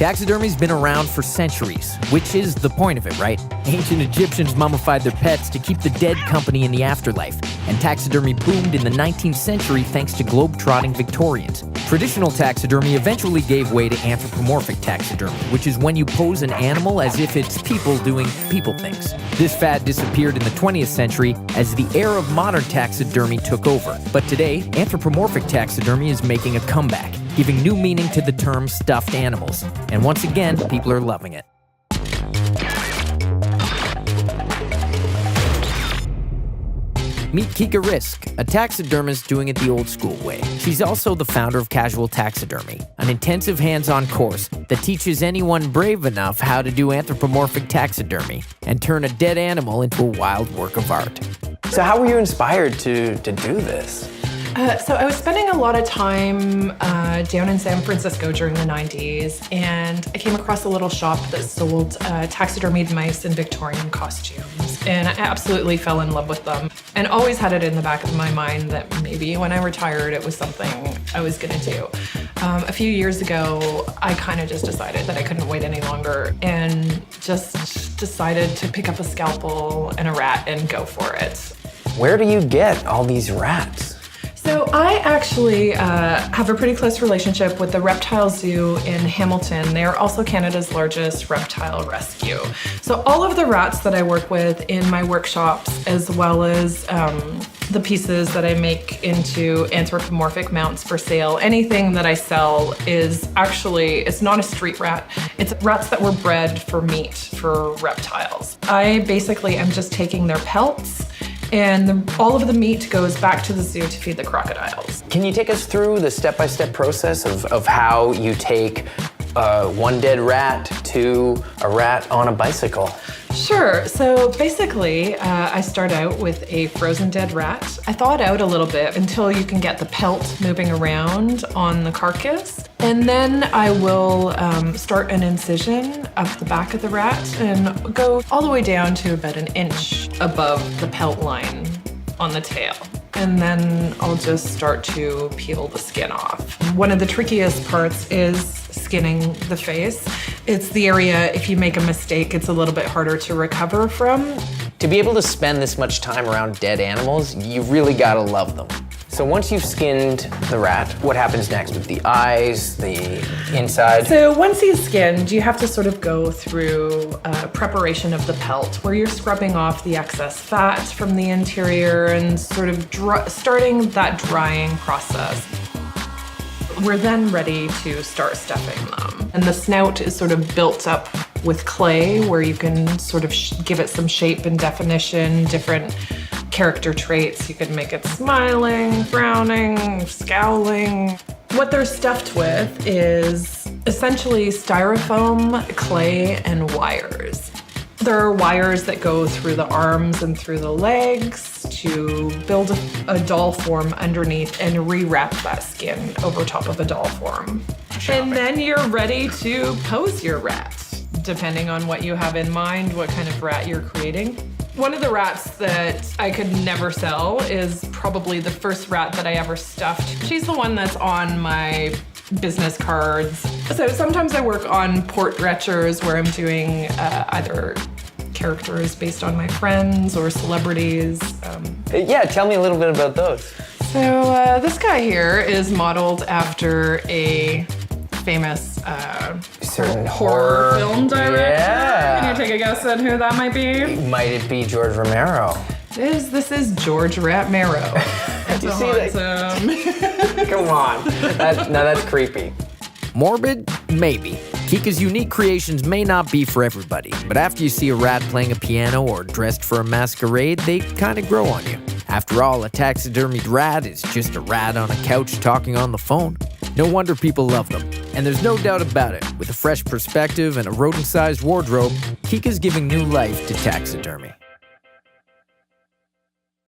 Taxidermy's been around for centuries, which is the point of it, right? Ancient Egyptians mummified their pets to keep the dead company in the afterlife, and taxidermy boomed in the 19th century thanks to globe-trotting Victorians. Traditional taxidermy eventually gave way to anthropomorphic taxidermy, which is when you pose an animal as if it's people doing people things. This fad disappeared in the 20th century as the era of modern taxidermy took over. But today, anthropomorphic taxidermy is making a comeback, giving new meaning to the term stuffed animals. And once again, people are loving it. Meet Ankixa Risk, a taxidermist doing it the old school way. She's also the founder of Casual Taxidermy, an intensive hands-on course that teaches anyone brave enough how to do anthropomorphic taxidermy and turn a dead animal into a wild work of art. So how were you inspired to do this? So I was spending a lot of time down in San Francisco during the 90s, and I came across a little shop that sold taxidermied mice in Victorian costumes, and I absolutely fell in love with them, and always had it in the back of my mind that maybe when I retired it was something I was gonna do. A few years ago, I kind of just decided that I couldn't wait any longer and just decided to pick up a scalpel and a rat and go for it. Where do you get all these rats? So I actually have a pretty close relationship with the Reptile Zoo in Hamilton. They are also Canada's largest reptile rescue. So all of the rats that I work with in my workshops, as well as the pieces that I make into anthropomorphic mounts for sale, anything that I sell is actually, it's not a street rat. It's rats that were bred for meat for reptiles. I basically am just taking their pelts, and all of the meat goes back to the zoo to feed the crocodiles. Can you take us through the step-by-step process of how you take one dead rat to a rat on a bicycle? Sure. So basically, I start out with a frozen dead rat. I thaw it out a little bit until you can get the pelt moving around on the carcass. And then I will start an incision up the back of the rat and go all the way down to about an inch above the pelt line on the tail. And then I'll just start to peel the skin off. One of the trickiest parts is skinning the face. It's the area, if you make a mistake, it's a little bit harder to recover from. To be able to spend this much time around dead animals, you really gotta love them. So once you've skinned the rat, what happens next with the eyes, the inside? So once he's skinned, you have to sort of go through preparation of the pelt, where you're scrubbing off the excess fat from the interior and sort of starting that drying process. We're then ready to start stuffing them. And the snout is sort of built up with clay, where you can sort of give it some shape and definition, different character traits. You can make it smiling, frowning, scowling. What they're stuffed with is essentially styrofoam, clay, and wires. There are wires that go through the arms and through the legs to build a doll form underneath and rewrap that skin over top of a doll form. And then you're ready to pose your rat, depending on what you have in mind, what kind of rat you're creating. One of the rats that I could never sell is probably the first rat that I ever stuffed. She's the one that's on my business cards. So sometimes I work on portraitures where I'm doing either characters based on my friends or celebrities. Yeah, tell me a little bit about those. So this guy here is modeled after a famous certain horror film director. Yeah. Can you take a guess at who that might be? Might it be George Romero? This is George Romero. Do you see that? Come on. Now that's creepy. Morbid? Maybe. Kika's unique creations may not be for everybody, but after you see a rat playing a piano or dressed for a masquerade, they kind of grow on you. After all, a taxidermied rat is just a rat on a couch talking on the phone. No wonder people love them. And there's no doubt about it, with a fresh perspective and a rodent-sized wardrobe, Kika's giving new life to taxidermy.